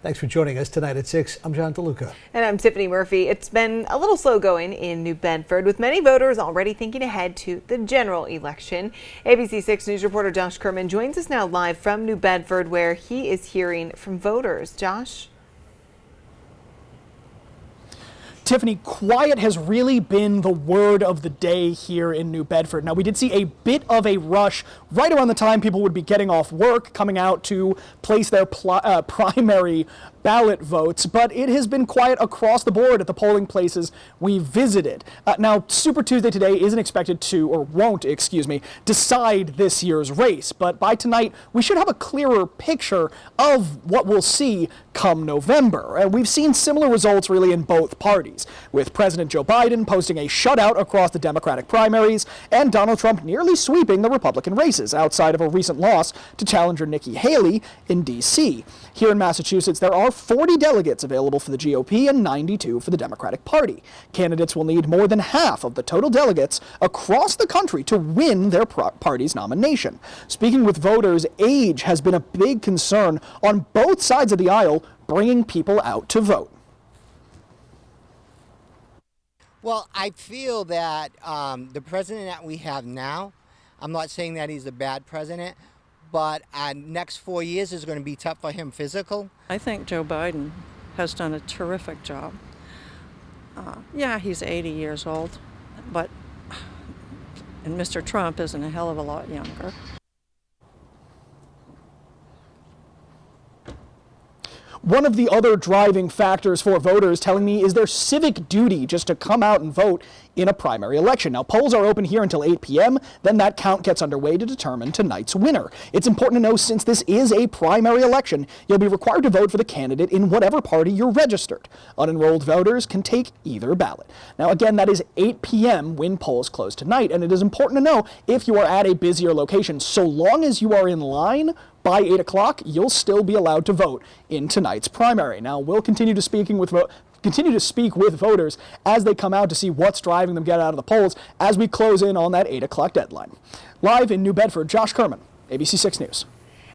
Thanks for joining us tonight at 6. I'm John DeLuca. And I'm Tiffany Murphy. It's been a little slow going in New Bedford, with many voters already thinking ahead to the general election. ABC 6 News reporter Josh Kerman joins us now live from New Bedford, where he is hearing from voters. Josh? Tiffany, quiet has really been the word of the day here in New Bedford. Now, we did see a bit of a rush right around the time people would be getting off work, coming out to place their primary ballot votes, but it has been quiet across the board at the polling places we visited. Now, Super Tuesday today isn't expected to, or won't, decide this year's race, but by tonight, we should have a clearer picture of what we'll see come November. And we've seen similar results really in both parties, with President Joe Biden posting a shutout across the Democratic primaries and Donald Trump nearly sweeping the Republican races outside of a recent loss to challenger Nikki Haley in D.C. Here in Massachusetts, there are 40 delegates available for the GOP and 92 for the Democratic Party. Candidates will need more than half of the total delegates across the country to win their party's nomination. Speaking with voters, age has been a big concern on both sides of the aisle, bringing people out to vote. Well, I feel that the president that we have now, I'm not saying that he's a bad president, but next 4 years is going to be tough for him physical. I think Joe Biden has done a terrific job. Yeah, he's 80 years old, and Mr. Trump isn't a hell of a lot younger. One of the other driving factors for voters telling me is their civic duty just to come out and vote in a primary election. Now, polls are open here until 8 p.m. Then that count gets underway to determine tonight's winner. It's important to know, since this is a primary election, you'll be required to vote for the candidate in whatever party you're registered. Unenrolled voters can take either ballot. Now, again, that is 8 p.m. when polls close tonight, and it is important to know if you are at a busier location, so long as you are in line by 8 o'clock, you'll still be allowed to vote in tonight's primary. Now, we'll continue to speak with voters as they come out to see what's driving them get out of the polls as we close in on that 8 o'clock deadline. Live in New Bedford, Josh Kerman, ABC 6 News.